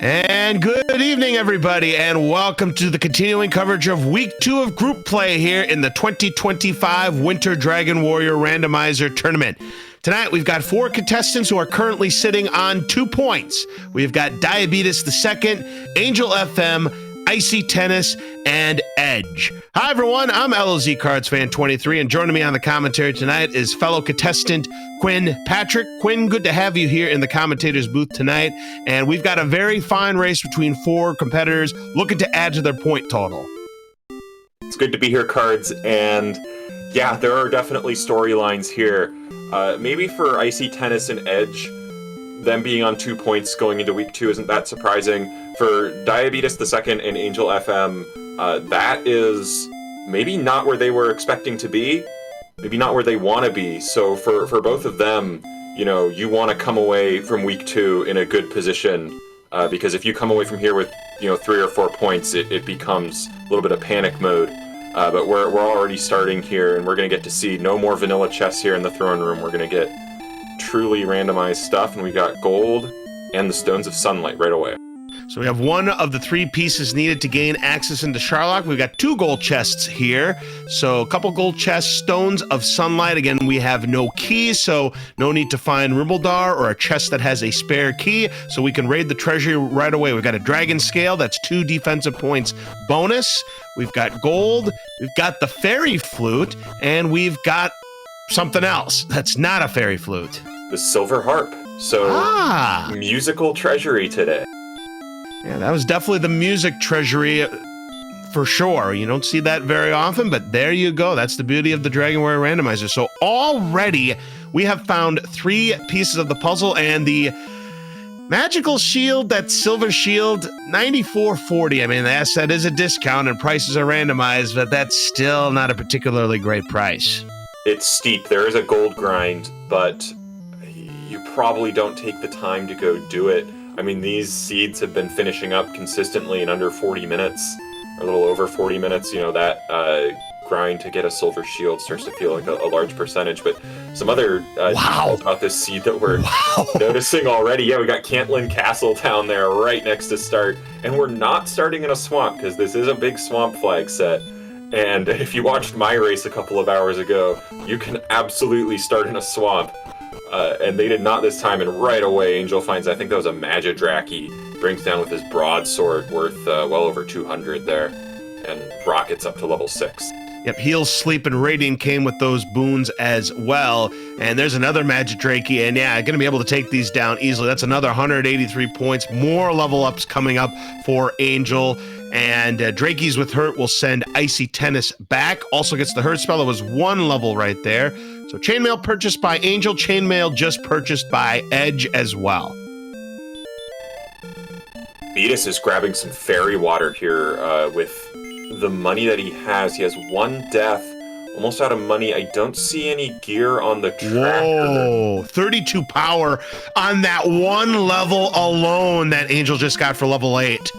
And good evening, everybody, and welcome to the continuing coverage of Week 2 of Group Play here in the 2025 Winter Dragon Warrior Randomizer Tournament. Tonight, we've got 4 contestants who are currently sitting on 2 points. We've got Diabetes II, Angel FM, Icy Tennis, and Edge. Hi, everyone. I'm LOZ Cards Fan 23, and joining me on the commentary tonight is fellow contestant Quinn Patrick. Quinn, good to have you here in the commentator's booth tonight, and we've got a very fine race between 4 competitors looking to add to their point total. It's good to be here, Cards, and yeah, there are definitely storylines here. Maybe for Icy Tennis and Edge, them being on 2 points going into Week 2 isn't that surprising. For Diabetes II and Angel FM, that is maybe not where they were expecting to be, maybe not where they want to be. So for both of them, you know, you want to come away from Week 2 in a good position, because if you come away from here with, 3 or 4 points, it becomes a little bit of panic mode. But we're already starting here, and we're going to get to see no more vanilla chests here in the throne room. We're going to get truly randomized stuff, and we got gold and the Stones of Sunlight right away. So we have one of the 3 pieces needed to gain access into Sharlock. We've got 2 gold chests here. So a couple gold chests, Stones of Sunlight. Again, we have no keys, so no need to find Rimbledar or a chest that has a spare key. So we can raid the treasury right away. We've got a Dragon Scale. That's 2 defensive points bonus. We've got gold. We've got the Fairy Flute. And we've got something else that's not a Fairy Flute. The Silver Harp. So musical treasury today. Yeah, that was definitely the music treasury for sure. You don't see that very often, but there you go. That's the beauty of the Dragon Warrior Randomizer. So already we have found 3 pieces of the puzzle, and the magical shield, that silver shield, $94.40. I mean, that is a discount and prices are randomized, but that's still not a particularly great price. It's steep. There is a gold grind, but you probably don't take the time to go do it. I mean, these seeds have been finishing up consistently in under 40 minutes, or a little over 40 minutes. You know, that grind to get a silver shield starts to feel like a large percentage. But some other details about this seed that we're noticing already. Yeah, we got Cantlin Castle down there right next to start. And we're not starting in a swamp, because this is a big swamp flag set. And if you watched my race a couple of hours ago, you can absolutely start in a swamp. And they did not this time, and right away Angel finds, I think that was a Magidraki, brings down with his broadsword worth well over 200 there, and rockets up to level 6. Yep, Heal, Sleep, and Radiant came with those boons as well. And there's another Magidraki, and yeah, going to be able to take these down easily. That's another 183 points. More level ups coming up for Angel. And Drakies with Hurt will send Icy Tennis back. Also gets the Hurt spell. It was 1 level right there. So Chainmail purchased by Angel. Chainmail just purchased by Edge as well. Beatus is grabbing some fairy water here with the money that he has. He has 1 death, almost out of money. I don't see any gear on the tractor. Whoa, 32 power on that 1 level alone that Angel just got for level 8.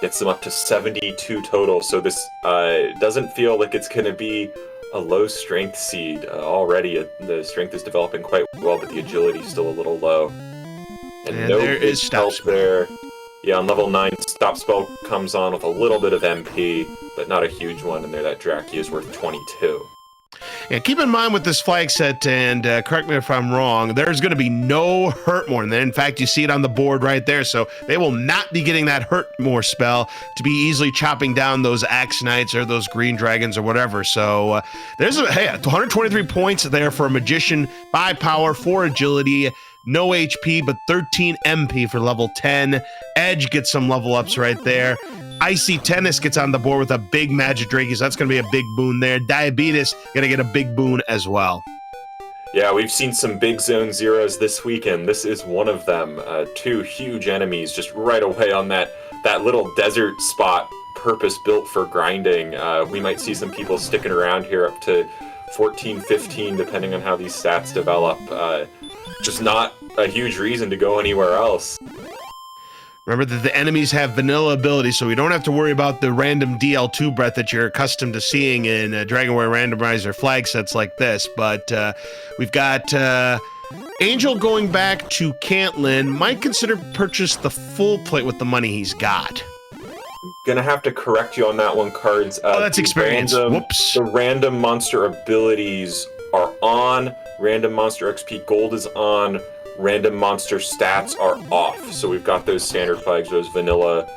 Gets them up to 72 total, so this doesn't feel like it's going to be a low strength seed. Already the strength is developing quite well, but the agility is still a little low. And no there is stop spell there. Yeah, on level 9, stop spell comes on with a little bit of MP, but not a huge one, and there that Draki is worth 22. And keep in mind with this flag set, and correct me if I'm wrong, there's going to be no Hurt More. And in fact, you see it on the board right there. So they will not be getting that Hurt More spell to be easily chopping down those Axe Knights or those Green Dragons or whatever. So there's 123 points there for a Magician, 5 power, 4 agility, no HP, but 13 MP for level 10. Edge gets some level ups right there. Icy Tennis gets on the board with a big Magidraki, so that's going to be a big boon there. Diabetes going to get a big boon as well. Yeah, we've seen some big zone zeros this weekend. This is one of them. 2 huge enemies just right away on that little desert spot, purpose-built for grinding. We might see some people sticking around here up to 14, 15, depending on how these stats develop. Just not a huge reason to go anywhere else. Remember that the enemies have vanilla abilities, so we don't have to worry about the random DL2 breath that you're accustomed to seeing in Dragon Warrior Randomizer flag sets like this. But we've got Angel going back to Cantlin might consider purchase the full plate with the money he's got. Gonna have to correct you on that one, Cards. Oh, that's experience. Whoops. The random monster abilities are on. Random monster XP gold is on. Random monster stats are off. So we've got those standard flags, those vanilla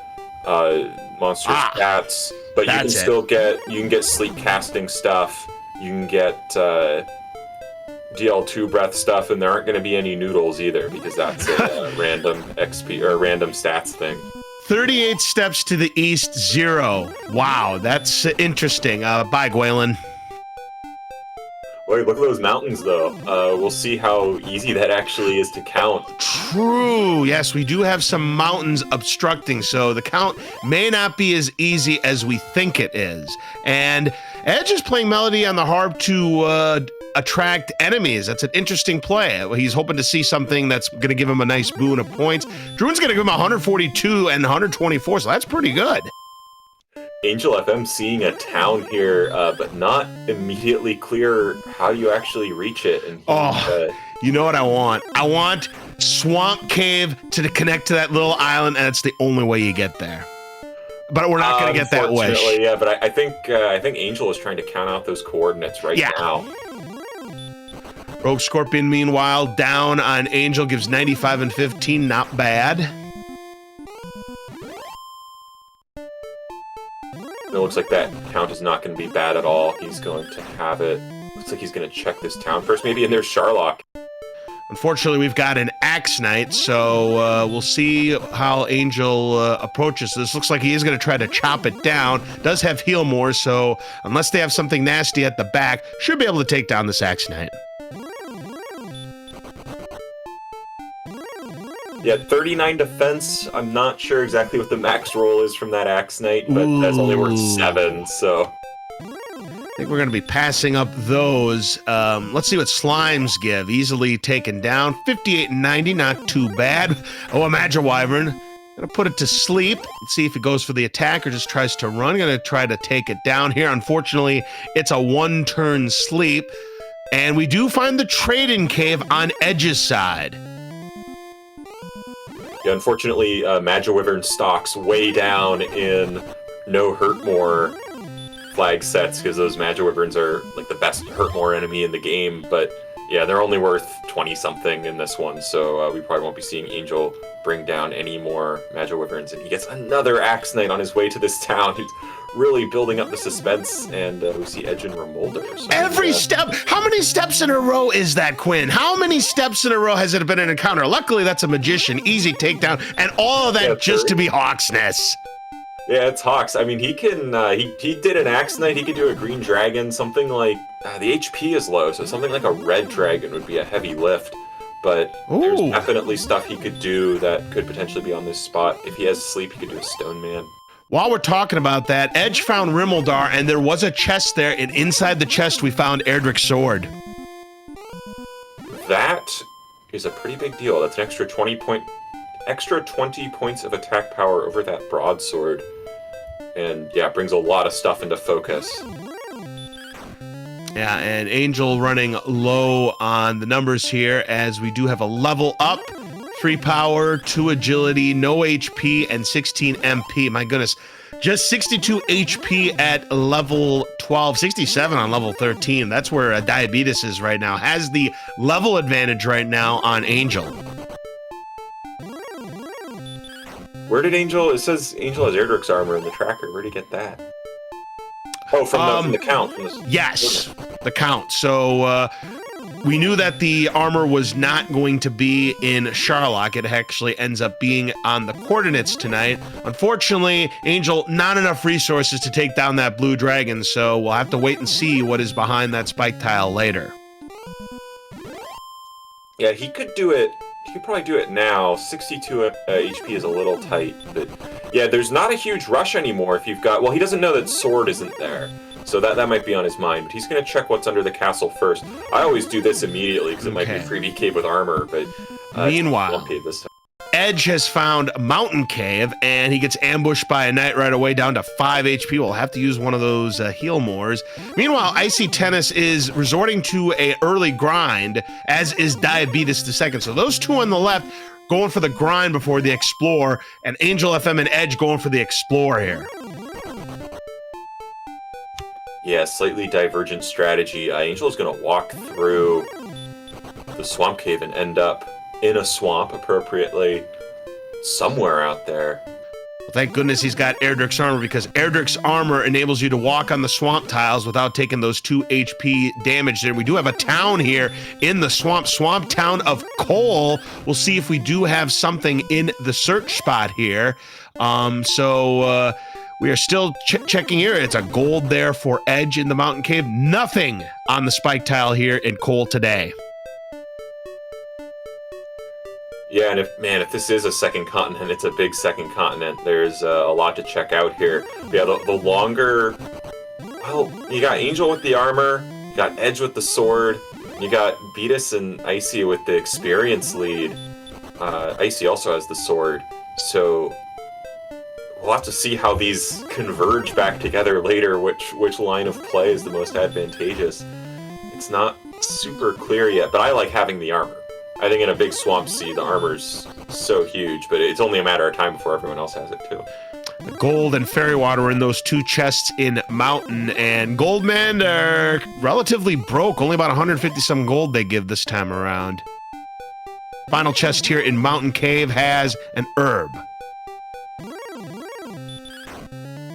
monster stats. But you can still get sleep casting stuff. You can get DL2 breath stuff, and there aren't going to be any noodles either because that's a random XP or a random stats thing. 38 steps to the east, 0. Wow, that's interesting. Bye, Gwalen. Wait, look at those mountains, though. We'll see how easy that actually is to count. True. Yes, we do have some mountains obstructing, so the count may not be as easy as we think it is. And Edge is playing Melody on the harp to attract enemies. That's an interesting play. He's hoping to see something that's going to give him a nice boon of points. Druin's going to give him 142 and 124, so that's pretty good. Angel FM seeing a town here, but not immediately clear how you actually reach it. And you know what I want? I want Swamp Cave to connect to that little island, and it's the only way you get there. But we're not going to get that wish. Yeah, but I think Angel is trying to count out those coordinates right now. Rogue Scorpion, meanwhile, down on Angel, gives 95 and 15. Not bad. It looks like that count is not going to be bad at all. He's going to have it. Looks like he's going to check this town first. Maybe, and there's Sharlock. Unfortunately, we've got an Axe Knight, so we'll see how Angel approaches this. Looks like he is going to try to chop it down. Does have heal more, so unless they have something nasty at the back, should be able to take down this Axe Knight. Yeah, 39 defense. I'm not sure exactly what the max roll is from that Axe Knight, but that's only worth 7, so... I think we're going to be passing up those. Let's see what Slimes give. Easily taken down. 58 and 90, not too bad. Oh, a Magic Wyvern. Going to put it to sleep. Let's see if it goes for the attack or just tries to run. Going to try to take it down here. Unfortunately, it's a one-turn sleep. And we do find the trade-in cave on Edge's side. Yeah, unfortunately, Magic Wyvern stocks way down in no hurt more flag sets because those Magic Wyverns are like the best hurt more enemy in the game. But yeah, they're only worth 20 something in this one, so we probably won't be seeing Angel bring down any more Magic Wyverns. And he gets another Axe Knight on his way to this town. He's really building up the suspense, and we see Edge and Remolder. So, every step. How many steps in a row is that, Quinn? How many steps in a row has it been an encounter? Luckily, that's a magician, easy takedown, and all of that just to be Hawksness. Yeah, it's Hawks. I mean, he can. He did an Axe Knight. He could do a Green Dragon. Something like the HP is low, so something like a Red Dragon would be a heavy lift. But there's definitely stuff he could do that could potentially be on this spot. If he has sleep, he could do a Stone Man. While we're talking about that, Edge found Rimmildar, and there was a chest there, and inside the chest we found Erdrick's sword. That is a pretty big deal. That's an extra 20 points of attack power over that broadsword. And yeah, it brings a lot of stuff into focus. Yeah, and Angel running low on the numbers here as we do have a level up. 3 power, 2 agility, no HP, and 16 MP. My goodness, just 62 HP at level 12, 67 on level 13. That's where Diabetes is right now. Has the level advantage right now on Angel. Where did Angel... It says Angel has Erdrick's armor in the tracker. Where did he get that? Oh, from the count. Yes, the count. So we knew that the armor was not going to be in Sharlock. It actually ends up being on the coordinates tonight. Unfortunately, Angel, not enough resources to take down that blue dragon, so we'll have to wait and see what is behind that spike tile later. Yeah, he could do it. He could probably do it now. 62 HP is a little tight, but yeah, there's not a huge rush anymore if you've got... Well, he doesn't know that sword isn't there, so that might be on his mind, but he's going to check what's under the castle first. I always do this immediately because it might be a freebie cave with armor, but meanwhile, this time. Edge has found Mountain Cave, and he gets ambushed by a knight right away, down to 5 HP. We'll have to use one of those heal mores. Meanwhile, Icy Tennis is resorting to a early grind, as is Diabetes the Second. So those two on the left going for the grind before the Explore, and Angel FM and Edge going for the Explore here. Yeah, slightly divergent strategy. Angel's going to walk through the Swamp Cave and end up in a swamp, appropriately, somewhere out there. Well, thank goodness he's got Erdrick's Armor, because Erdrick's Armor enables you to walk on the swamp tiles without taking those 2 HP damage there. We do have a town here in the swamp town of Cole. We'll see if we do have something in the search spot here. We are still checking here. It's a gold there for Edge in the Mountain Cave. Nothing on the spike tile here in Cole today. Yeah, and if this is a second continent, it's a big second continent. There's a lot to check out here. Yeah, the longer... Well, you got Angel with the armor, you got Edge with the sword, you got Beatus and Icy with the experience lead. Icy also has the sword, so... We'll have to see how these converge back together later, which line of play is the most advantageous. It's not super clear yet, but I like having the armor. I think in a big swamp sea, the armor's so huge, but it's only a matter of time before everyone else has it too. The gold and fairy water are in those 2 chests in Mountain, and Goldmen are relatively broke. Only about 150 some gold they give this time around. Final chest here in Mountain Cave has an herb.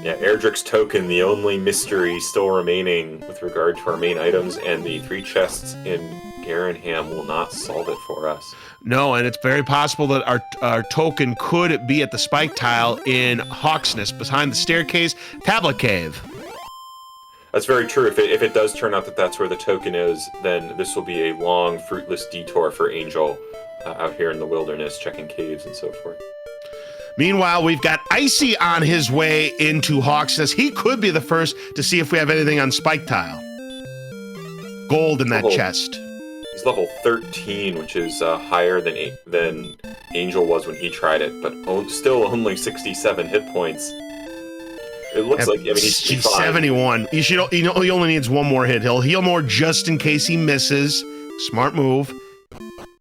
Yeah, Erdrick's Token, the only mystery still remaining with regard to our main items, and the 3 chests in Garenham will not solve it for us. No, and it's very possible that our token could be at the spike tile in Hawksness, behind the staircase, Tablet Cave. That's very true. If it does turn out that that's where the token is, then this will be a long, fruitless detour for Angel out here in the wilderness, checking caves and so forth. Meanwhile, we've got Icy on his way into Hawksness. He could be the first to see if we have anything on spike tile. Gold in that chest. He's level 13, which is higher than Angel was when he tried it, but still only 67 hit points. It looks like he's 71. He only needs 1 more hit. He'll heal more just in case he misses. Smart move.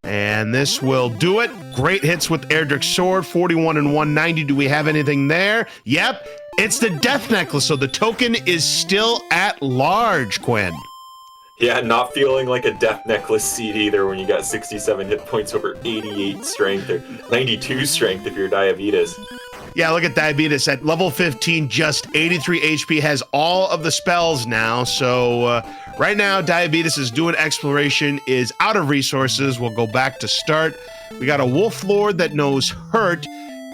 And this will do it. Great hits with Erdrick's Sword, 41 and 190. Do we have anything there? Yep, it's the Death Necklace, so the token is still at large, Quinn. Yeah, not feeling like a Death Necklace seed either when you got 67 hit points over 88 strength, or 92 strength if you're Diabetes. Yeah, look at Diabetes at level 15, just 83 HP, has all of the spells now. So right now, Diabetes is doing exploration, is out of resources. We'll go back to start. We got a Wolf Lord that knows hurt.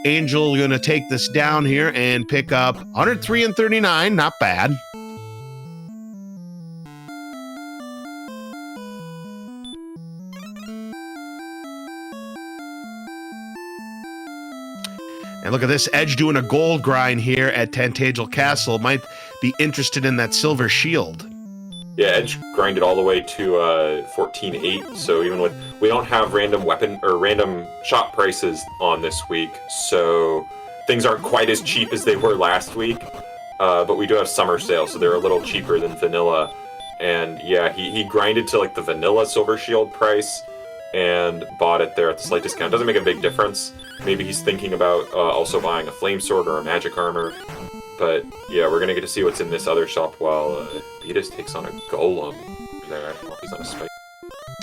Angel gonna take this down here and pick up 103 and 39, not bad. And look at this, Edge doing a gold grind here at Tantagel Castle. Might be interested in that silver shield. Yeah, Edge grinded all the way to 14.8, so even with... We don't have random weapon or random shop prices on this week, so things aren't quite as cheap as they were last week, but we do have summer sales, so they're a little cheaper than vanilla. And yeah, he grinded to like the vanilla silver shield price and bought it there at the slight discount. Doesn't make a big difference. Maybe he's thinking about also buying a flame sword or a magic armor. But yeah, we're gonna get to see what's in this other shop while Beatus takes on a golem there. He's on a spike.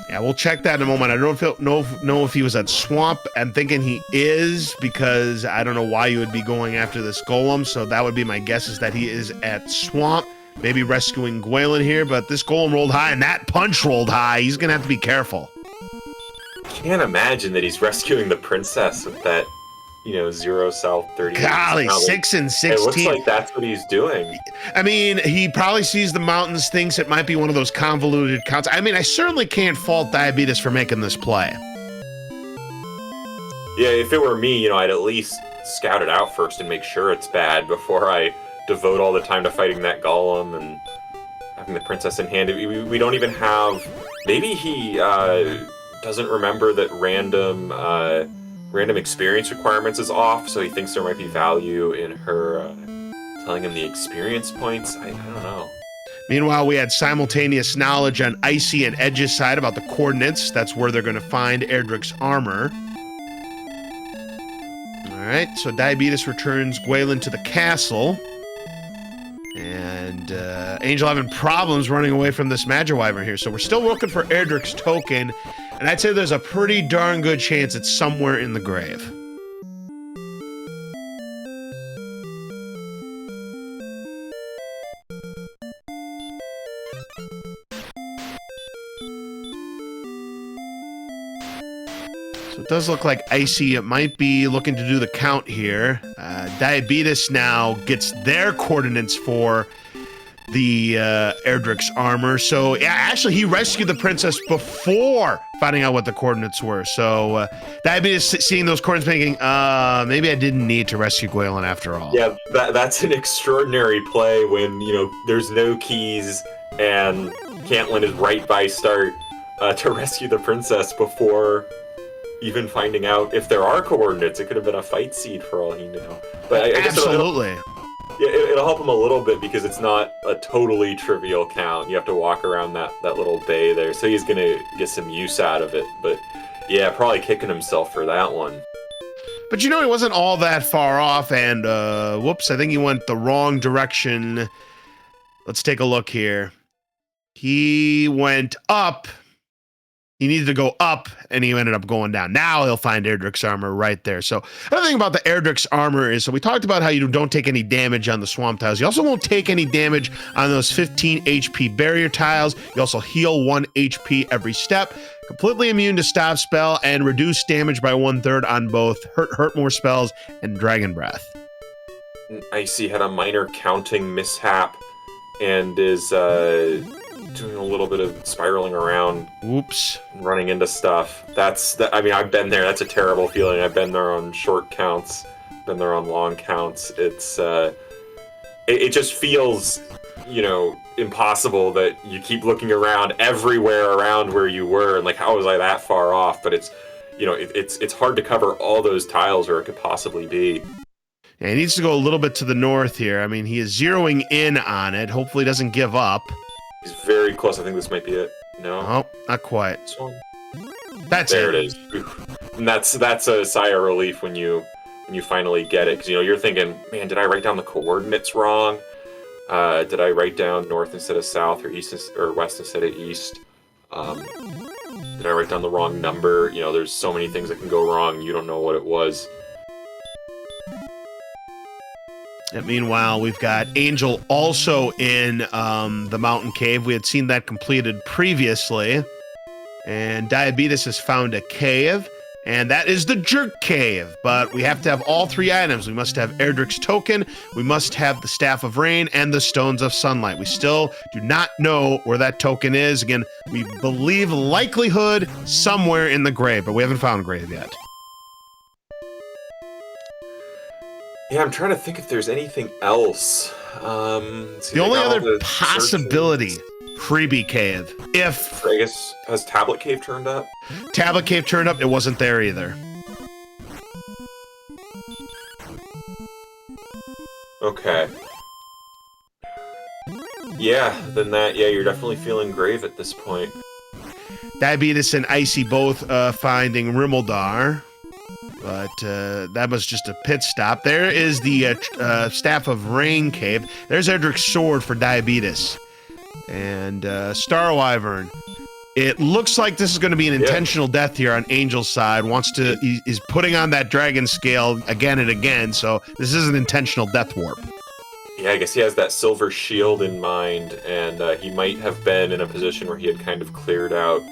Yeah, we'll check that in a moment. I don't know if he was at Swamp. I'm thinking he is, because I don't know why you would be going after this golem. So that would be my guess, is that he is at Swamp. Maybe rescuing Gwaelin here, but this golem rolled high and that punch rolled high. He's gonna have to be careful. Can't imagine that he's rescuing the princess with that, 0 South 30. Golly, 6 and 16. It looks like that's what he's doing. I mean, he probably sees the mountains, thinks it might be one of those convoluted counts. I mean, I certainly can't fault Diabetes for making this play. Yeah, if it were me, I'd at least scout it out first and make sure it's bad before I devote all the time to fighting that golem and having the princess in hand. We don't even have... Maybe he doesn't remember that random random experience requirements is off, so he thinks there might be value in her telling him the experience points. I don't know. Meanwhile, we had simultaneous knowledge on Icy and Edge's side about the coordinates. That's where they're going to find Erdrick's armor. All right, so Diabetes returns Gwaelin to the castle. And Angel having problems running away from this Magiwyvern here. So we're still looking for Erdrick's token. And I'd say there's a pretty darn good chance it's somewhere in the grave. So it does look like Icy might be looking to do the count here. Diabetes now gets their coordinates for the Erdrick's armor. So yeah, actually he rescued the princess before finding out what the coordinates were. So Diabetes seeing those coordinates thinking, maybe I didn't need to rescue Gwaelin after all. Yeah, that's an extraordinary play when, there's no keys and Caitlin is right by start to rescue the princess before even finding out if there are coordinates. It could have been a fight seed for all he knew. But I guess absolutely. It'll help him a little bit because it's not a totally trivial count. You have to walk around that little bay there, so he's gonna get some use out of it. But yeah, probably kicking himself for that one. But he wasn't all that far off, and whoops, I think he went the wrong direction. Let's take a look here. He went up. He needed to go up, and he ended up going down. Now he'll find Erdrick's armor right there. So another thing about the Erdrick's armor is, so we talked about how you don't take any damage on the swamp tiles. You also won't take any damage on those 15 HP barrier tiles. You also heal 1 HP every step. Completely immune to stop spell, and reduce damage by 1/3 on both hurt more spells and dragon breath. Icy had a minor counting mishap and is doing a little bit of spiraling around. Oops. Running into stuff. I've been there. That's a terrible feeling. I've been there on short counts, been there on long counts. It's it just feels, impossible that you keep looking around everywhere around where you were, and like, how was I that far off? But it's, it's hard to cover all those tiles where it could possibly be. Yeah, he needs to go a little bit to the north here. I mean, he is zeroing in on it. Hopefully he doesn't give up. He's very close. I think this might be it. No? Oh, not quite. This one? That's there it. It is. And that's a sigh of relief when you finally get it. Because, you're thinking, man, did I write down the coordinates wrong? Did I write down north instead of south, or east or west instead of east? Did I write down the wrong number? There's so many things that can go wrong. You don't know what it was. And meanwhile, we've got Angel also in the mountain cave. We had seen that completed previously. And Diabetes has found a cave, and that is the Jerk Cave. But we have to have all 3 items. We must have Erdrick's token, we must have the Staff of Rain, and the Stones of Sunlight. We still do not know where that token is. Again, we believe likelihood somewhere in the grave, but we haven't found grave yet. Yeah, I'm trying to think if there's anything else. The only other possibility, Freebie Cave. If I guess, has Tablet Cave turned up? Tablet Cave turned up, it wasn't there either. Okay. Yeah, then you're definitely feeling grave at this point. Diabetes and Icy both finding Rimmildar. But that was just a pit stop. There is the Staff of Rain cave. There's Erdrick's sword for Diabetes. And Star Wyvern. It looks like this is going to be an intentional death here on Angel's side. He's putting on that dragon scale again and again. So this is an intentional death warp. Yeah, I guess he has that silver shield in mind. And he might have been in a position where he had kind of cleared out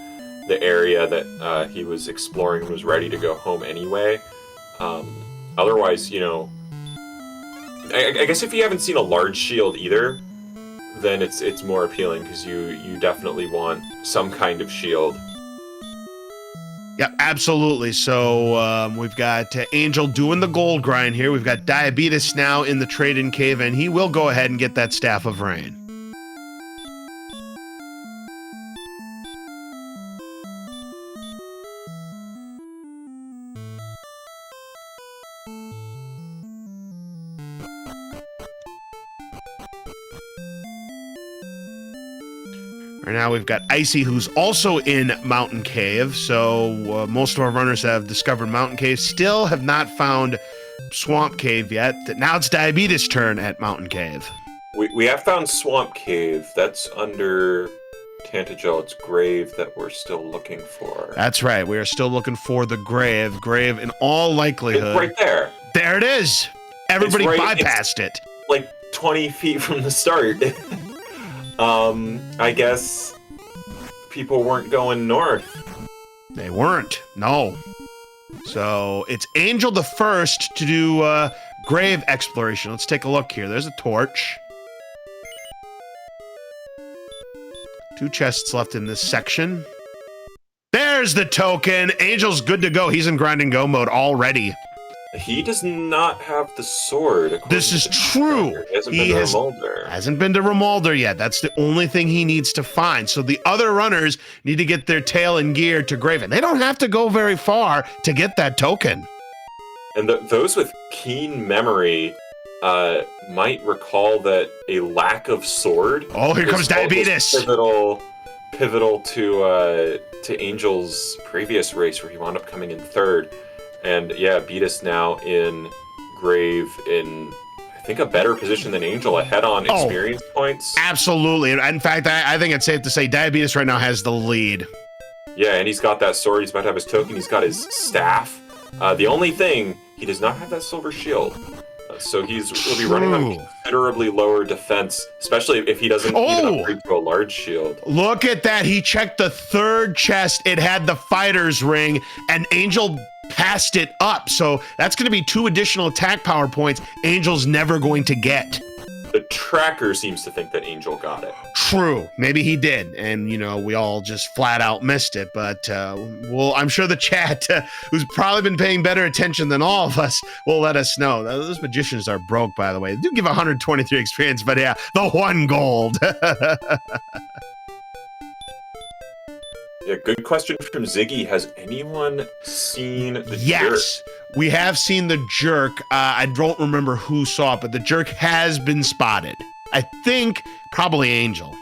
the area that he was exploring and was ready to go home anyway. Otherwise, I guess if you haven't seen a large shield either, then it's more appealing because you definitely want some kind of shield. Yeah, absolutely. So we've got Angel doing the gold grind here. We've got Diabetes now in the trade-in cave, and he will go ahead and get that Staff of Rain. Right now we've got Icy, who's also in Mountain Cave. So most of our runners have discovered Mountain Cave. Still have not found Swamp Cave yet. Now it's Diabetes' turn at Mountain Cave. We have found Swamp Cave. That's under Tantagel's grave that we're still looking for. That's right. We are still looking for the grave. Grave, in all likelihood. It's right there. There it is. Everybody bypassed it. Like 20 feet from the start. I guess people weren't going north. They weren't. No. So it's Angel the first to do grave exploration. Let's take a look here. There's a torch. 2 chests left in this section. There's the token. Angel's good to go. He's in grind and go mode already. He does not have the sword. This is true. He hasn't been to Remolder yet. That's the only thing he needs to find. So the other runners need to get their tail and gear to Graven. They don't have to go very far to get that token. And those with keen memory might recall that a lack of sword. Oh, here comes Diabetes. Pivotal to Angel's previous race where he wound up coming in 3rd. And yeah, Beatus now in grave in, I think, a better position than Angel, ahead on experience points. Absolutely. In fact, I think it's safe to say Diabetes right now has the lead. Yeah, and he's got that sword. He's about to have his token. He's got his staff. The only thing, he does not have that silver shield. So will be running on considerably lower defense, especially if he doesn't even upgrade to a large shield. Look at that. He checked the 3rd chest. It had the fighter's ring, and Angel passed it up. So that's going to be 2 additional attack power points Angel's never going to get. The tracker seems to think that Angel got it. True. Maybe he did. And, we all just flat out missed it. But, I'm sure the chat, who's probably been paying better attention than all of us, will let us know. Those magicians are broke, by the way. They do give 123 experience, but yeah, the 1 gold. Yeah, good question from Ziggy. Has anyone seen the jerk? Yes, we have seen the jerk. I don't remember who saw it, but the jerk has been spotted. I think probably Angel.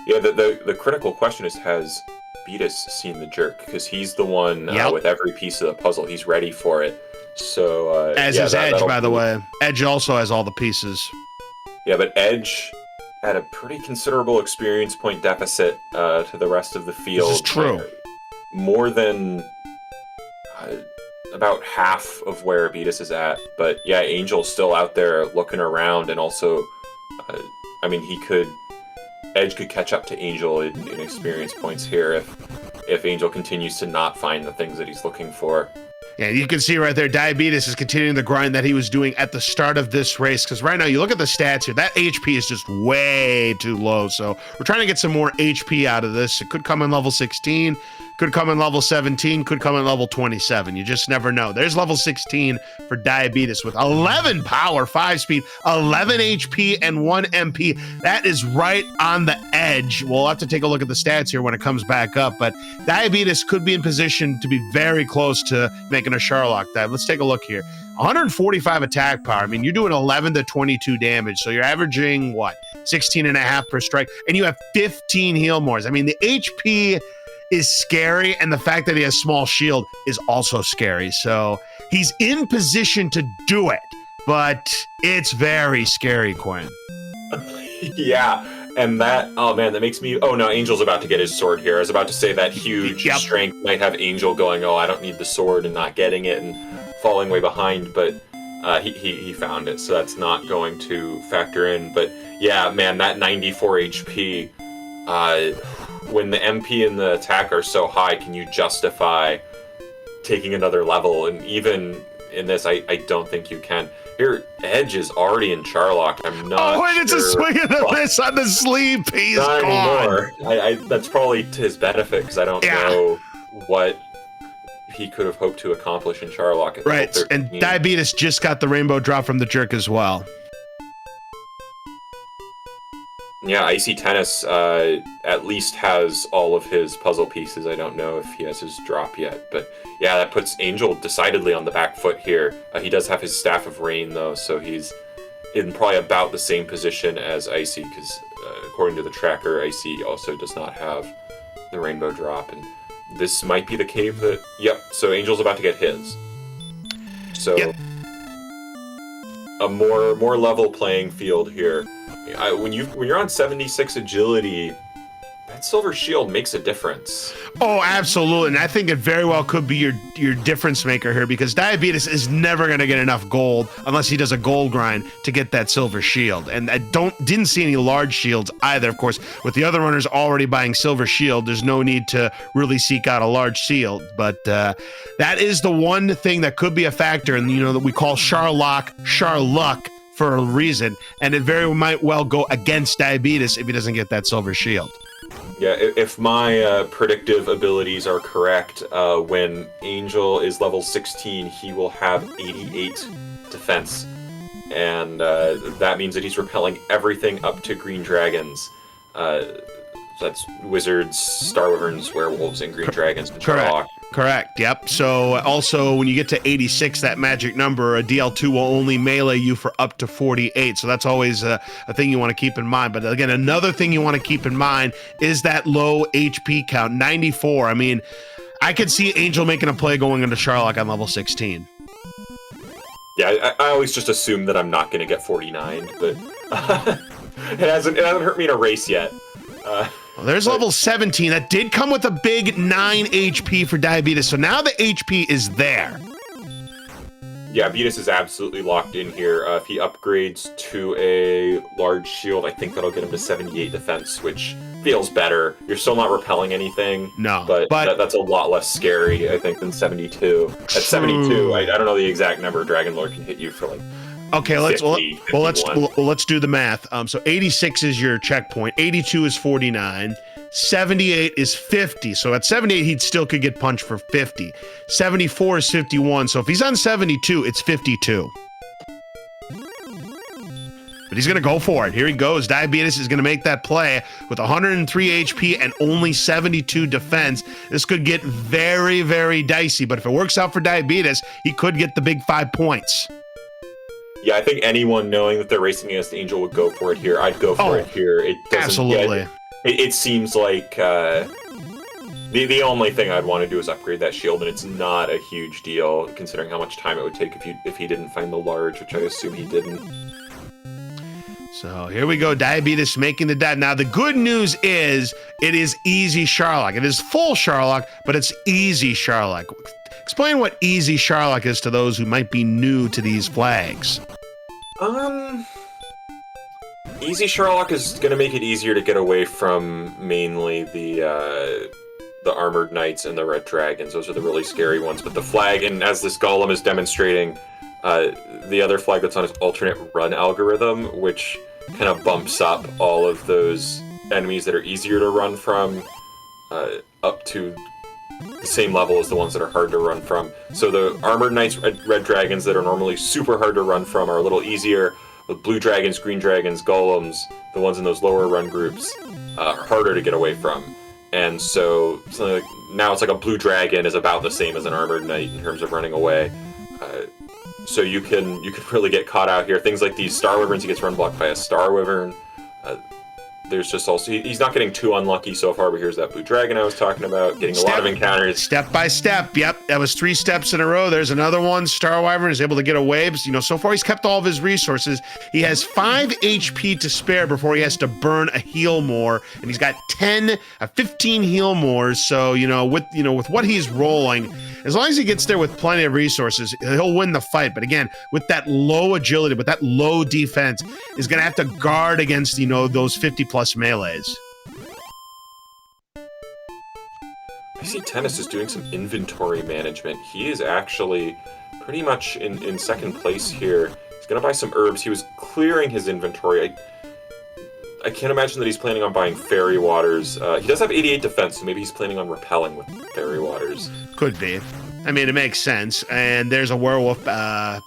Yeah, the critical question is, has Beatus seen the jerk? Because he's the one with every piece of the puzzle. He's ready for it. So as is Edge, by the way. Edge also has all the pieces. Yeah, but Edge had a pretty considerable experience point deficit to the rest of the field. This is true. More than about half of where Beatus is at. But yeah, Angel's still out there looking around, and also, Edge could catch up to Angel in experience points here if Angel continues to not find the things that he's looking for. Yeah, you can see right there, Diabetes is continuing the grind that he was doing at the start of this race. Because right now, you look at the stats here, that HP is just way too low. So we're trying to get some more HP out of this. It could come in level 16, could come in level 17, could come in level 27. You just never know. There's level 16 for Diabetes with 11 power, 5 speed, 11 HP, and 1 MP. That is right on the edge. We'll have to take a look at the stats here when it comes back up. But Diabetes could be in position to be very close to making a Sherlock dive. Let's take a look here. 145 attack power. I mean, you're doing 11 to 22 damage. So you're averaging, 16 and a half per strike. And you have 15 heal mores. I mean, the HP is scary, and the fact that he has small shield is also scary. So he's in position to do it, but it's very scary, Quinn. Yeah, and that makes me... Oh, no, Angel's about to get his sword here. I was about to say that huge strength might have Angel going, I don't need the sword, and not getting it and falling way behind, but he found it, so that's not going to factor in. But yeah, man, that 94 HP... when the MP and the attack are so high, can you justify taking another level? And even in this, I don't think you can. Here, Edge is already in Charlock. I'm not sure. It's a swing and a miss on the sleeve. He's not gone. Anymore. That's probably to his benefit, because I don't know what he could have hoped to accomplish in Charlock. At right, and Diabetes just got the rainbow drop from the jerk as well. Yeah, Icy Tennis at least has all of his puzzle pieces. I don't know if he has his drop yet. But yeah, that puts Angel decidedly on the back foot here. He does have his Staff of Rain, though, so he's in probably about the same position as Icy, because according to the tracker, Icy also does not have the rainbow drop, and this might be the cave that... Yep, so Angel's about to get his. So, yep. A more level playing field here. When you're on 76 agility, that silver shield makes a difference. Oh, absolutely. And I think it very well could be your difference maker here, because Diabetes is never going to get enough gold unless he does a gold grind to get that silver shield. And I didn't see any large shields either. Of course, with the other runners already buying silver shield, there's no need to really seek out a large shield. But that is the one thing that could be a factor, and that we call Charlock Charluck for a reason, and it very might well go against Diabetes if he doesn't get that silver shield. Yeah, if my predictive abilities are correct, when Angel is level 16, he will have 88 defense. And that means that he's repelling everything up to green dragons. That's wizards, star wyverns, werewolves, and green dragons. And Correct, yep. So also when you get to 86, that magic number, a DL2 will only melee you for up to 48. So that's always a thing you want to keep in mind. But again, another thing you want to keep in mind is that low HP count, 94. I mean, I could see Angel making a play going into Charlock on level 16. Yeah, I always just assume that I'm not going to get 49, but it hasn't hurt me in a race yet. Well, there's level 17. That did come with a big 9 HP for Diabetes, so now the HP is there. Yeah, Beatus is absolutely locked in here. If he upgrades to a large shield, I think that'll get him to 78 defense, which feels better. You're still not repelling anything. No, but that's a lot less scary, I think, than 72. At 72, I don't know the exact number. Dragon Lord can hit you for like... Okay, let's 50, let's do the math. So 86 is your checkpoint, 82 is 49, 78 is 50. So at 78 he still could get punched for 50. 74 is 51. So if he's on 72, it's 52. But he's gonna go for it. Here he goes. Diabetes is gonna make that play with 103 HP and only 72 defense. This could get very, very dicey. But if it works out for Diabetes, he could get the big 5 points. Yeah, I think anyone knowing that they're racing against Angel would go for it here. I'd go for it here. It doesn't, absolutely. It seems like the only thing I'd want to do is upgrade that shield, and it's not a huge deal considering how much time it would take if he didn't find the large, which I assume he didn't. So here we go, Diabetes making the dive. Now the good news is it is easy Charlock. It is full Charlock, but it's easy Charlock. Explain what easy Charlock is to those who might be new to these flags. Easy Charlock is going to make it easier to get away from mainly the Armored Knights and the Red Dragons. Those are the really scary ones. But the flag, and as this Golem is demonstrating, the other flag that's on his alternate run algorithm, which kind of bumps up all of those enemies that are easier to run from up to the same level as the ones that are hard to run from. So the Armored Knights, Red Dragons that are normally super hard to run from are a little easier. The Blue Dragons, Green Dragons, Golems, the ones in those lower run groups, are harder to get away from. And so now it's like a Blue Dragon is about the same as an Armored Knight in terms of running away. So you can really get caught out here. Things like these Star Wyverns, he gets run blocked by a Star Wyvern. There's just also, he's not getting too unlucky so far, but here's that Blue Dragon I was talking about, getting a lot of encounters. Step by step, yep, that was 3 steps in a row. There's another one, Star Wyvern is able to get away. So far he's kept all of his resources. He has 5 HP to spare before he has to burn a heal more, and he's got 15 heal mores. So, with what he's rolling, as long as he gets there with plenty of resources, he'll win the fight. But again, with that low agility, with that low defense, he's gonna have to guard against, those 50+ melees. I see Tennis is doing some inventory management. He is actually pretty much in second place here. He's gonna buy some herbs. He was clearing his inventory. I can't imagine that he's planning on buying fairy waters. He does have 88 defense, so maybe he's planning on repelling with fairy waters. Could be. I mean, it makes sense. And there's a werewolf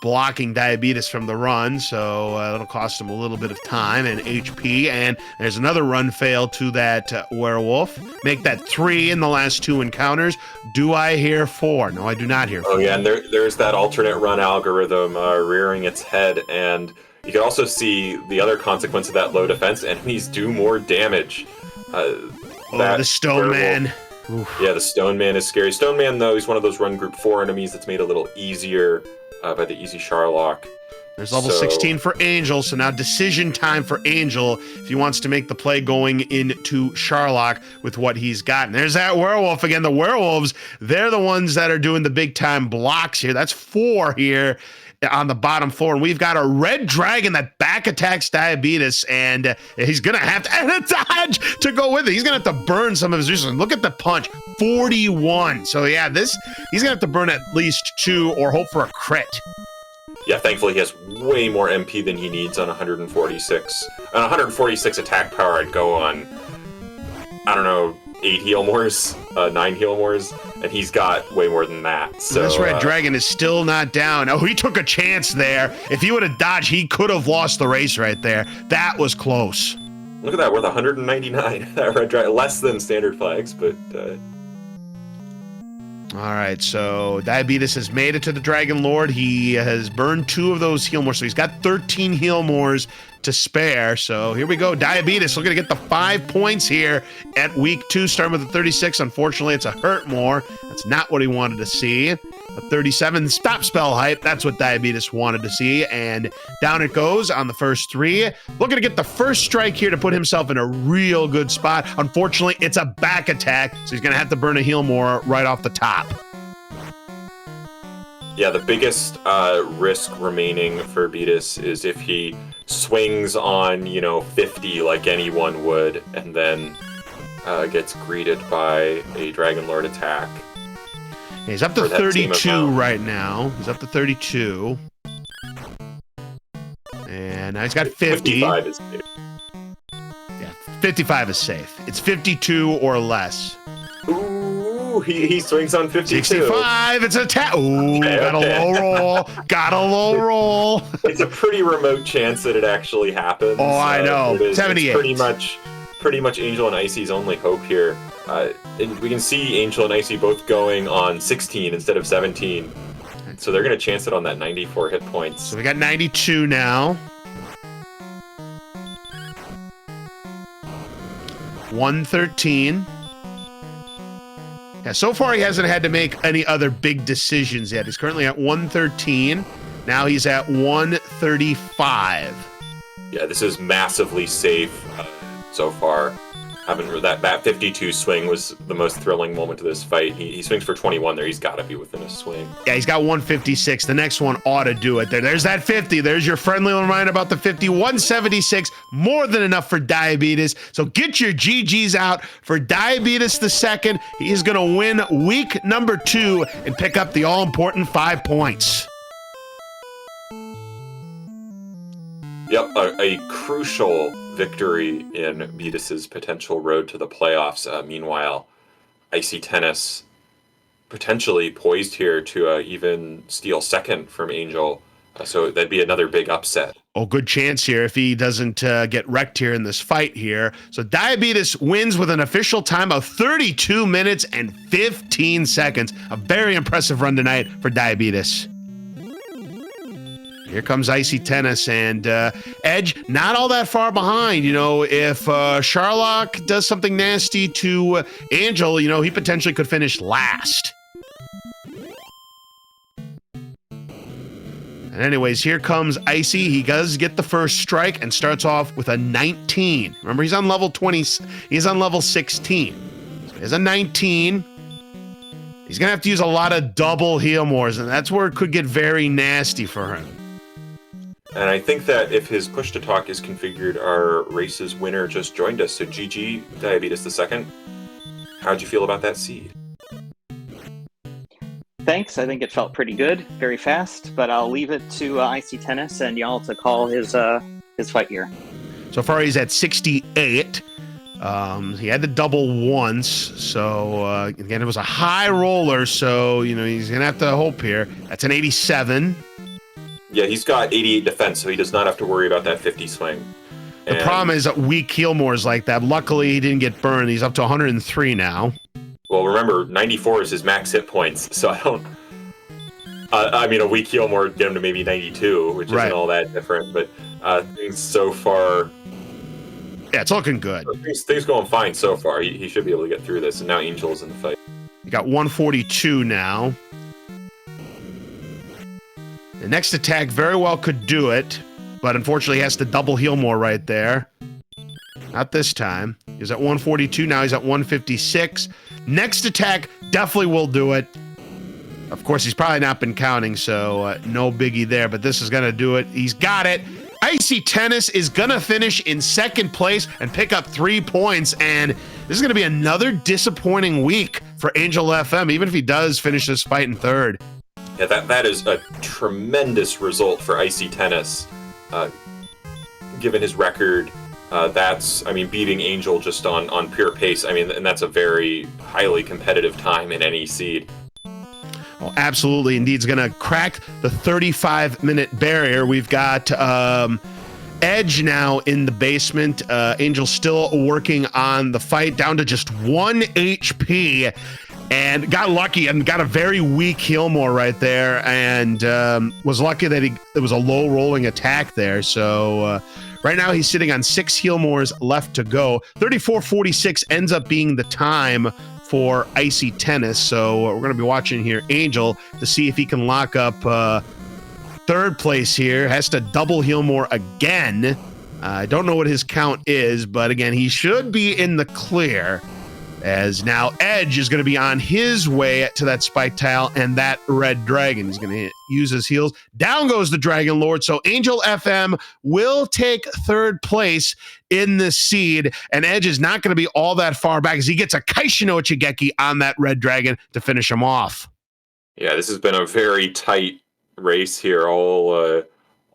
blocking Diabetes from the run, so it'll cost him a little bit of time and HP. And there's another run fail to that werewolf. Make that 3 in the last 2 encounters. Do I hear 4? No, I do not hear 4. Oh yeah, and there's that alternate run algorithm rearing its head, and You can also see the other consequence of that low defense. Enemies do more damage. The Stone Man. Oof. Yeah, the Stone Man is scary. Stone Man, though, he's one of those Run Group 4 enemies that's made a little easier by the easy Charlock. There's level 16 for Angel, so now decision time for Angel if he wants to make the play going into Charlock with what he's got. And there's that werewolf again. The werewolves, they're the ones that are doing the big-time blocks here. That's 4 here on the bottom floor. And we've got a red dragon that back attacks Diabetes, and he's going to have to and a dodge to go with it. He's going to have to burn some of his resources. Look at the punch, 41. So, yeah, he's going to have to burn at least 2 or hope for a crit. Yeah, thankfully he has way more MP than he needs on 146. On 146 attack power, I'd go on, I don't know, 8 heal mores, 9 heal mores, and he's got way more than that. So this red dragon is still not down. Oh, he took a chance there. If he would have dodged, he could have lost the race right there. That was close. Look at that, worth 199. That red dragon, less than standard flags, but... All right, so Diabetes has made it to the Dragon Lord. He has burned 2 of those heal mores, so he's got 13 heal mores to spare. So here we go. Diabetes looking to get the 5 points here at week 2, starting with the 36. Unfortunately, it's a hurt more. That's not what he wanted to see. A 37 stop spell hype. That's what Diabetes wanted to see. And down it goes on the first 3. Looking to get the first strike here to put himself in a real good spot. Unfortunately, it's a back attack, so he's going to have to burn a heal more right off the top. Yeah, the biggest risk remaining for Beatus is if he swings on, 50 like anyone would, and then gets greeted by a Dragon Lord attack. He's up to 32 right now. He's up to 32. And now he's got 50. 55 is safe. Yeah, 55 is safe. It's 52 or less. Ooh, he swings on 52. 65, it's a tap. Ooh, got a low roll. Got a low roll. It's a pretty remote chance that it actually happens. Oh, I know. 78. It's pretty much Angel and Icy's only hope here. And we can see Angel and Icy both going on 16 instead of 17. So they're going to chance it on that 94 hit points. So we got 92 now. 113. Yeah, so far he hasn't had to make any other big decisions yet. He's currently at 113. Now he's at 135. Yeah, this is massively safe so far. That 52 swing was the most thrilling moment of this fight. He swings for 21 there. He's got to be within a swing. Yeah, he's got 156. The next one ought to do it. There's that 50. There's your friendly reminder about the 50. 176, more than enough for Diabetes. So get your GGs out for Diabetes the second. He's going to win week number 2 and pick up the all-important 5 points. Yep, a crucial victory in Beatus's potential road to the playoffs. Meanwhile, Icy Tennis potentially poised here to even steal second from Angel. So that'd be another big upset. Oh, good chance here if he doesn't get wrecked here in this fight here. So Diabetes wins with an official time of 32 minutes and 15 seconds. A very impressive run tonight for Diabetes. Here comes Icy Tennis, and Edge not all that far behind. If Charlock does something nasty to Angel, he potentially could finish last. And anyways, here comes Icy. He does get the first strike and starts off with a 19. Remember, he's on level 20. He's on level 16. So he has a 19. He's going to have to use a lot of double heal mores, and that's where it could get very nasty for him. And I think that if his push to talk is configured, our race's winner just joined us. So GG, Diabetes the second. How'd you feel about that seed? Thanks. I think it felt pretty good, very fast, but I'll leave it to Icy Tennis and y'all to call his fight here. So far, he's at 68. He had to double once, so again, it was a high roller, so he's gonna have to hope here. That's an 87. Yeah, he's got 88 defense, so he does not have to worry about that 50 swing. The problem is that weak heal mores like that. Luckily, he didn't get burned. He's up to 103 now. Well, remember, 94 is his max hit points, so I don't... a weak heal more would get him to maybe 92, which isn't all that different, but Things so far, Yeah, it's looking good. things going fine so far. He should be able to get through this, and now Angel's in the fight. You got 142 now. The next attack very well could do it, but unfortunately he has to double heal more right there. Not this time. He's at 142, now he's at 156. Next attack definitely will do it. Of course, he's probably not been counting, so no biggie there, but this is going to do it. He's got it. Icy Tennis is going to finish in second place and pick up 3 points, and this is going to be another disappointing week for Angel FM, even if he does finish this fight in third. Yeah, that is a tremendous result for Icy Tennis. Given his record, beating Angel just on pure pace. And that's a very highly competitive time in any seed. Oh, absolutely. Indeed, it's going to crack the 35-minute barrier. We've got Edge now in the basement. Angel still working on the fight, down to just 1 HP, and got lucky and got a very weak Healmore right there, and was lucky that it was a low rolling attack there. So right now he's sitting on 6 Healmores left to go. 34:46 ends up being the time for Icy Tennis. So we're going to be watching here Angel to see if he can lock up third place here. Has to double Healmore again. I don't know what his count is, but again, he should be in the clear, as now Edge is going to be on his way to that spike tile and that red dragon. He's going to use his heals. Down goes the Dragon Lord. So Angel FM will take third place in this seed, and Edge is not going to be all that far back as he gets a Kaishino Chigeki on that red dragon to finish him off. Yeah, this has been a very tight race here. All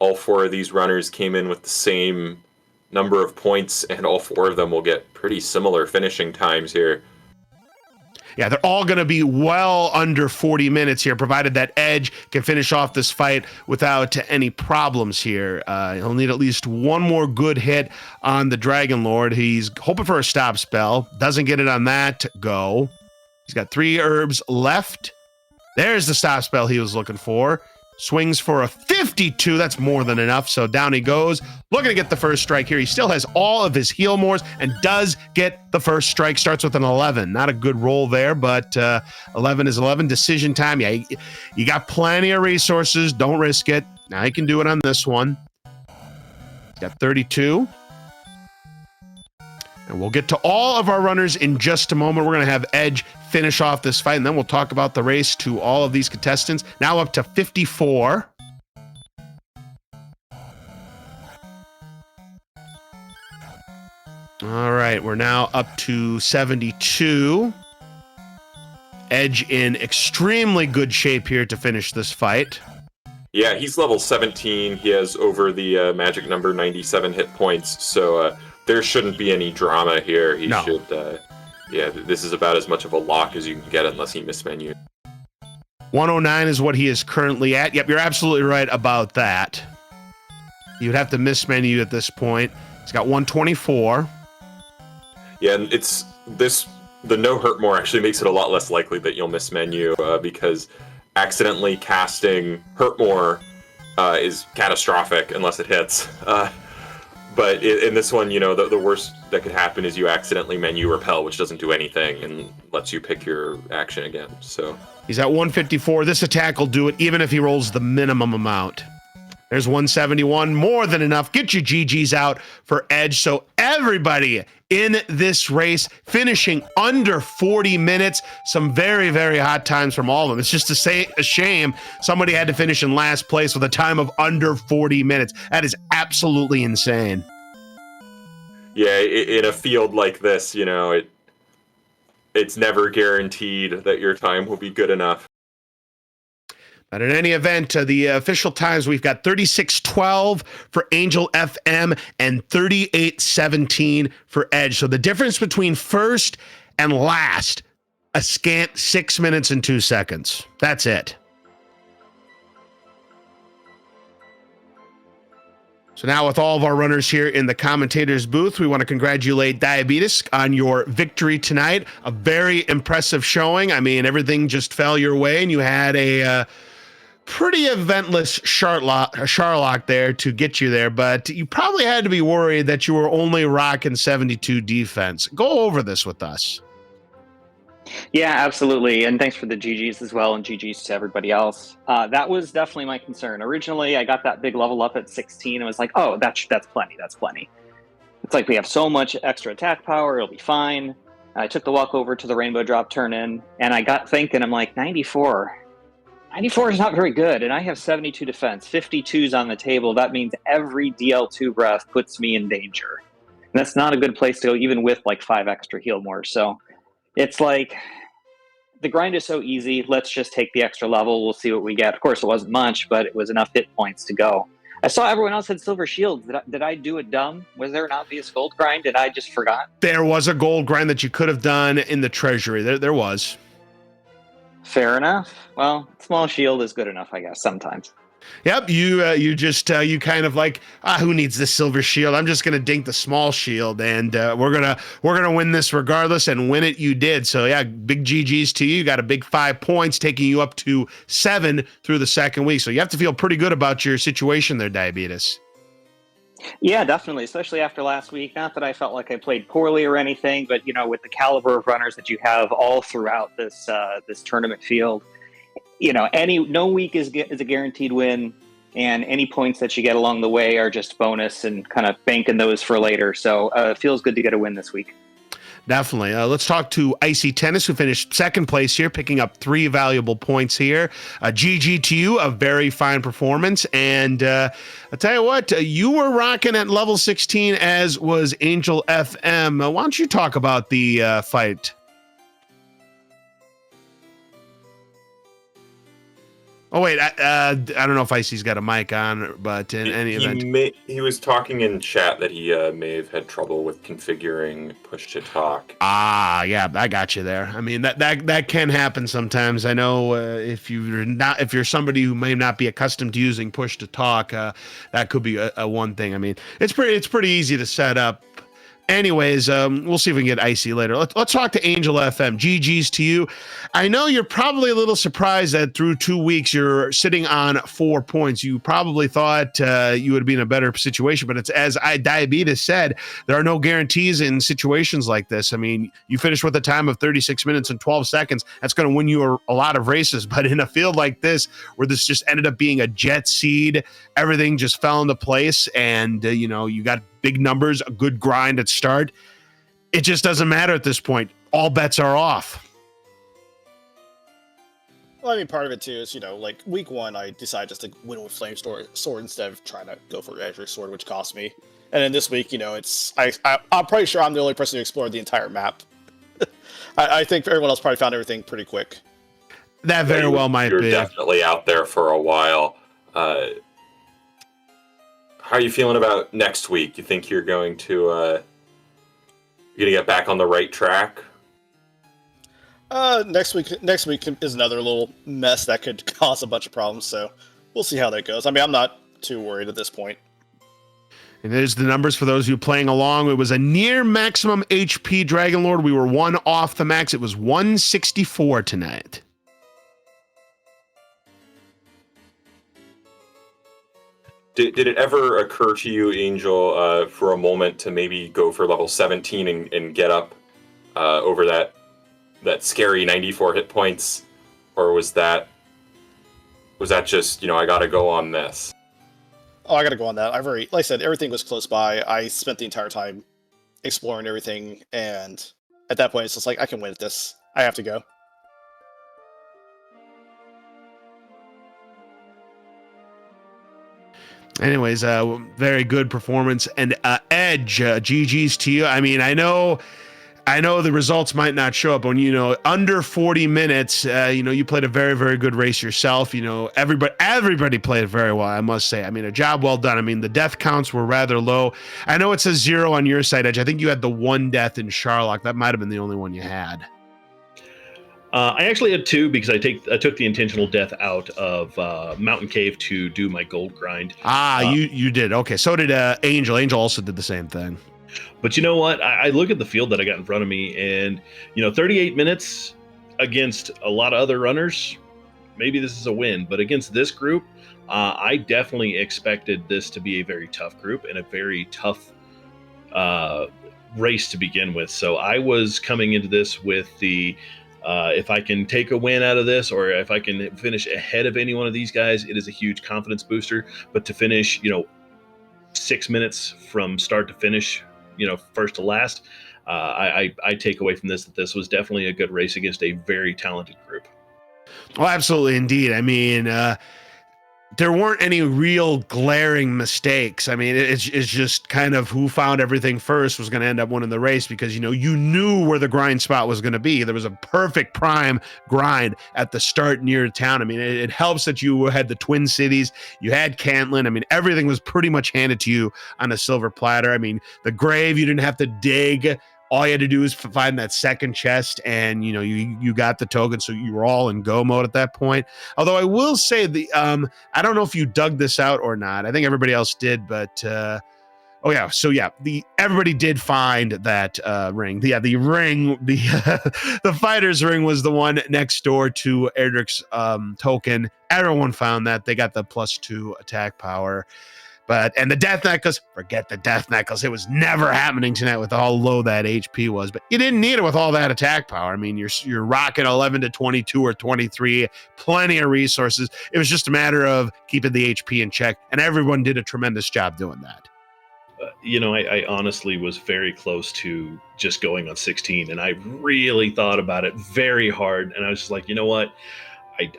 4 of these runners came in with the same number of points, and all 4 of them will get pretty similar finishing times here. Yeah, they're all going to be well under 40 minutes here, provided that Edge can finish off this fight without any problems here. He'll need at least one more good hit on the Dragon Lord. He's hoping for a stop spell. Doesn't get it on that go. He's got 3 herbs left. There's the stop spell he was looking for. Swings for a 52. That's more than enough. So down he goes. Looking to get the first strike here. He still has all of his Healmores and does get the first strike. Starts with an 11. Not a good roll there, but 11 is 11. Decision time. Yeah, you got plenty of resources. Don't risk it. Now he can do it on this one. He's got 32. And we'll get to all of our runners in just a moment. We're going to have Edge finish off this fight, and then we'll talk about the race to all of these contestants. Now up to 54. All right, we're now up to 72. Edge in extremely good shape here to finish this fight. Yeah, he's level 17. He has over the magic number 97 hit points, so there shouldn't be any drama here. He should, this is about as much of a lock as you can get unless he mismenus. 109 is what he is currently at. Yep, you're absolutely right about that. You'd have to mismenu at this point. He's got 124. Yeah, and the no hurt more actually makes it a lot less likely that you'll mismenu because accidentally casting hurt more is catastrophic unless it hits. But in this one, the worst that could happen is you accidentally menu repel, which doesn't do anything and lets you pick your action again. So he's at 154. This attack will do it even if he rolls the minimum amount. There's 171, more than enough. Get your GGs out for Edge. So everybody in this race finishing under 40 minutes. Some very, very hot times from all of them. It's just a shame somebody had to finish in last place with a time of under 40 minutes. That is absolutely insane. Yeah, in a field like this, it's never guaranteed that your time will be good enough. But in any event, the official times, we've got 36:12 for Angel FM and 38:17 for Edge. So the difference between first and last, a scant 6 minutes and 2 seconds. That's it. So now with all of our runners here in the commentator's booth, we want to congratulate Diabetes on your victory tonight. A very impressive showing. I mean, everything just fell your way, and you had a pretty eventless Charlock there to get you there, but you probably had to be worried that you were only rocking 72 defense. Go over this with us. Yeah, absolutely. And thanks for the GGs as well, and GGs to everybody else. That was definitely my concern. Originally, I got that big level up at 16 and was like, oh, that's plenty. That's plenty. It's like we have so much extra attack power, it'll be fine. I took the walk over to the rainbow drop turn in, and I got thinking, I'm like, 94. 94 is not very good, and I have 72 defense, 52's on the table. That means every DL2 breath puts me in danger. And that's not a good place to go, even with like 5 extra heal more. So it's like, the grind is so easy. Let's just take the extra level. We'll see what we get. Of course, it wasn't much, but it was enough hit points to go. I saw everyone else had silver shields. Did I do it dumb? Was there an obvious gold grind? Did I just forgot? There was a gold grind that you could have done in the treasury. There was. Fair enough. Well, small shield is good enough, I guess, sometimes. Yep, you kind of like, who needs this silver shield? I'm just gonna dink the small shield, and we're gonna win this regardless, and win it you did. So yeah, big GGs to you. You got a big 5 points, taking you up to 7 through the second week. So you have to feel pretty good about your situation there, Diabetes. Yeah, definitely, especially after last week. Not that I felt like I played poorly or anything, but with the caliber of runners that you have all throughout this tournament field, no week is a guaranteed win, and any points that you get along the way are just bonus and kind of banking those for later. So it feels good to get a win this week. Definitely. Let's talk to Icy Tennis, who finished second place here, picking up 3 valuable points here. GG to you, a very fine performance. And I'll tell you what, you were rocking at level 16, as was Angel FM. Why don't you talk about the fight? Oh, wait, I don't know if Icy's got a mic on, but in any event. He was talking in chat that he may have had trouble with configuring push to talk. Yeah, I got you there. I mean, that can happen sometimes. I know if you're somebody who may not be accustomed to using push to talk, that could be a one thing. I mean, it's pretty easy to set up. Anyways, we'll see if we can get Icy later. Let's talk to Angel FM. GG's to you. I know you're probably a little surprised that through 2 weeks you're sitting on 4 points. You probably thought you would be in a better situation, but it's as Diabetes said, there are no guarantees in situations like this. I mean, you finish with a time of 36 minutes and 12 seconds. That's going to win you a lot of races. But in a field like this, where this just ended up being a jet seed, everything just fell into place, and you got big numbers, a good grind at start. It just doesn't matter at this point. All bets are off. Well, I mean, part of it too is, like week 1, I decided just to win with Flame Sword instead of trying to go for Azure Sword, which cost me. And then this week, I'm pretty sure I'm the only person who explored the entire map. I think everyone else probably found everything pretty quick. That very well might be. You're definitely out there for a while. How are you feeling about next week? You think you're going to get back on the right track? Next week is another little mess that could cause a bunch of problems, so we'll see how that goes. I mean, I'm not too worried at this point. And there's the numbers for those of you playing along. It was a near maximum HP Dragon Lord. We were 1 off the max. It was 164 tonight. Did it ever occur to you, Angel, for a moment to maybe go for level 17 and get up over that scary 94 hit points? Or was that just, I got to go on this? Oh, I got to go on that. Like I said, everything was close by. I spent the entire time exploring everything, and at that point, it's just like, I can win at this. I have to go. Anyways, very good performance. And Edge, GG's to you. I mean, I know the results might not show up when, under 40 minutes, you played a very, very good race yourself. Everybody played very well, I must say. I mean, a job well done. I mean, the death counts were rather low. I know it says 0 on your side, Edge. I think you had the 1 death in Charlock. That might have been the only one you had. I actually had 2 because I took the intentional death out of Mountain Cave to do my gold grind. You did. Okay, so did Angel. Angel also did the same thing. But you know what? I look at the field that I got in front of me, and 38 minutes against a lot of other runners, maybe this is a win. But against this group, I definitely expected this to be a very tough group and a very tough race to begin with. So I was coming into this with the if I can take a win out of this, or if I can finish ahead of any one of these guys, it is a huge confidence booster. But to finish, 6 minutes from start to finish, first to last, I take away from this that this was definitely a good race against a very talented group. Oh, absolutely, indeed. I mean, there weren't any real glaring mistakes. I mean, it's just kind of who found everything first was going to end up winning the race, because, you knew where the grind spot was going to be. There was a perfect prime grind at the start near town. I mean, it helps that you had the Twin Cities, you had Cantlin. I mean, everything was pretty much handed to you on a silver platter. I mean, the grave, you didn't have to dig. All you had to do is find that second chest, and you got the token, so you were all in go mode at that point. Although I will say I don't know if you dug this out or not. I think everybody else did, but everybody did find that ring. The ring, the fighter's ring was the one next door to Erdrick's token. Everyone found that. They got the +2 attack power. And the death necklace, forget the death necklace. It was never happening tonight with how low that HP was. But you didn't need it with all that attack power. I mean, you're rocking 11 to 22 or 23, plenty of resources. It was just a matter of keeping the HP in check, and everyone did a tremendous job doing that. I honestly was very close to just going on 16, and I really thought about it very hard. And I was just like, you know what?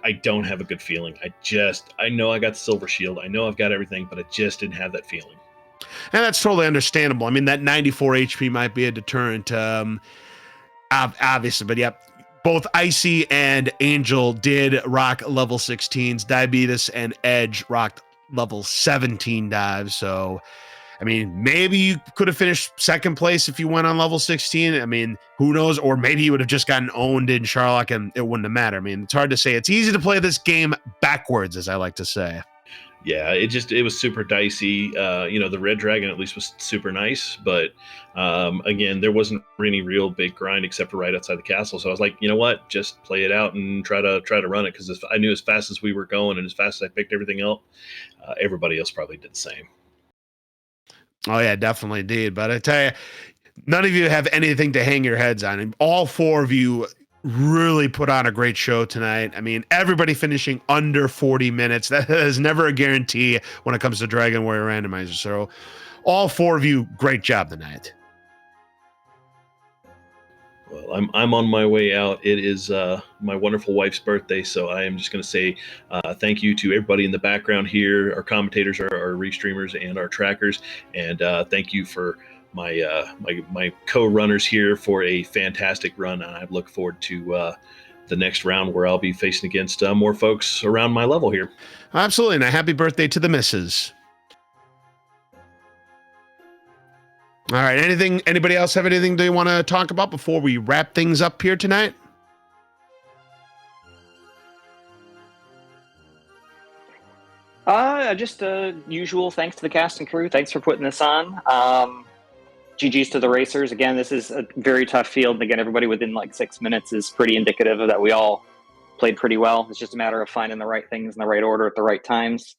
I don't have a good feeling. I know I got the silver shield. I know I've got everything, but I just didn't have that feeling. And that's totally understandable. I mean, that 94 HP might be a deterrent, obviously. But yeah, both Icy and Angel did rock level 16s. Diabetes and Edge rocked level 17 dives. So, I mean, maybe you could have finished second place if you went on level 16. I mean, who knows? Or maybe you would have just gotten owned in Sherlock and it wouldn't have mattered. I mean, it's hard to say. It's easy to play this game backwards, as I like to say. Yeah, it was super dicey. The Red Dragon at least was super nice, but again, there wasn't any real big grind except for right outside the castle. So I was like, you know what? Just play it out and try to run it, because I knew as fast as we were going and as fast as I picked everything up, everybody else probably did the same. Oh, yeah, definitely did. But I tell you, none of you have anything to hang your heads on. And all four of you really put on a great show tonight. I mean, everybody finishing under 40 minutes. That is never a guarantee when it comes to Dragon Warrior Randomizer. So all four of you, great job tonight. Well, I'm on my way out. It is my wonderful wife's birthday, so I am just going to say thank you to everybody in the background here, our commentators, our restreamers, and our trackers, and thank you for my co-runners here for a fantastic run. And I look forward to the next round, where I'll be facing against more folks around my level here. Absolutely, and a happy birthday to the missus. All right. Anybody else have anything they want to talk about before we wrap things up here tonight? Just usual thanks to the cast and crew. Thanks for putting this on. GG's to the racers. Again, this is a very tough field. And again, everybody within like 6 minutes is pretty indicative of that we all played pretty well. It's just a matter of finding the right things in the right order at the right times.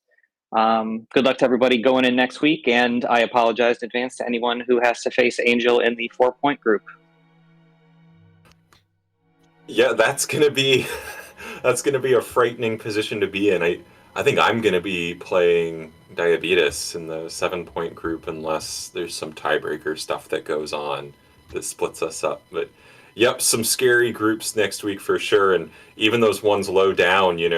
Good luck to everybody going in next week, and I apologize in advance to anyone who has to face Angel in the 4-point group. Yeah, that's gonna be a frightening position to be in. I think I'm gonna be playing Diabetes in the 7-point group unless there's some tiebreaker stuff that goes on that splits us up. But yep, some scary groups next week for sure. And even those ones low down, you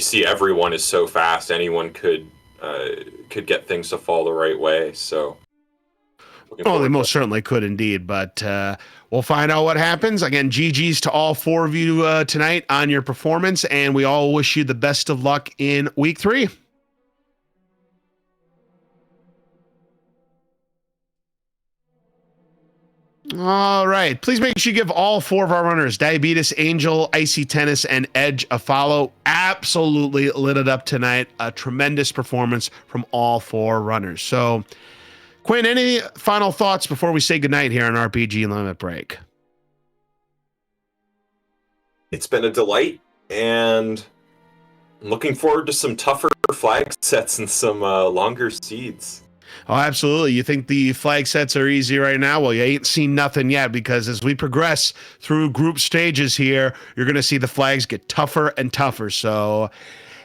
see everyone is so fast. Anyone could get things to fall the right way. So, they most certainly could indeed. But we'll find out what happens. Again, GG's to all four of you tonight on your performance, and we all wish you the best of luck in week 3. All right. Please make sure you give all 4 of our runners, Diabetes, Angel, Icy Tennis, and Edge, a follow. Absolutely lit it up tonight. A tremendous performance from all 4 runners. So, Quinn, any final thoughts before we say goodnight here on RPG Limit Break? It's been a delight, and I'm looking forward to some tougher flag sets and some longer seeds. Oh, absolutely. You think the flag sets are easy right now? Well, you ain't seen nothing yet, because as we progress through group stages here, you're going to see the flags get tougher and tougher. So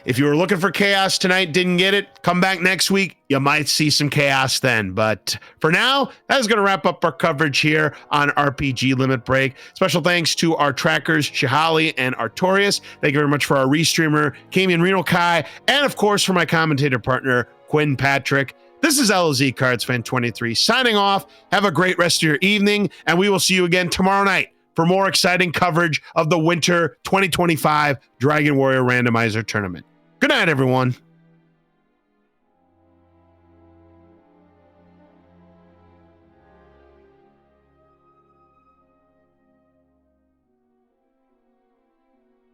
if you were looking for chaos tonight, didn't get it, come back next week. You might see some chaos then. But for now, that is going to wrap up our coverage here on RPG Limit Break. Special thanks to our trackers, Shihali and Artorias. Thank you very much for our restreamer, Kamian Reno Kai, and of course for my commentator partner, Quinn Patrick. This is LOZ Cards Fan 23 signing off. Have a great rest of your evening, and we will see you again tomorrow night for more exciting coverage of the Winter 2025 Dragon Warrior Randomizer Tournament. Good night, everyone.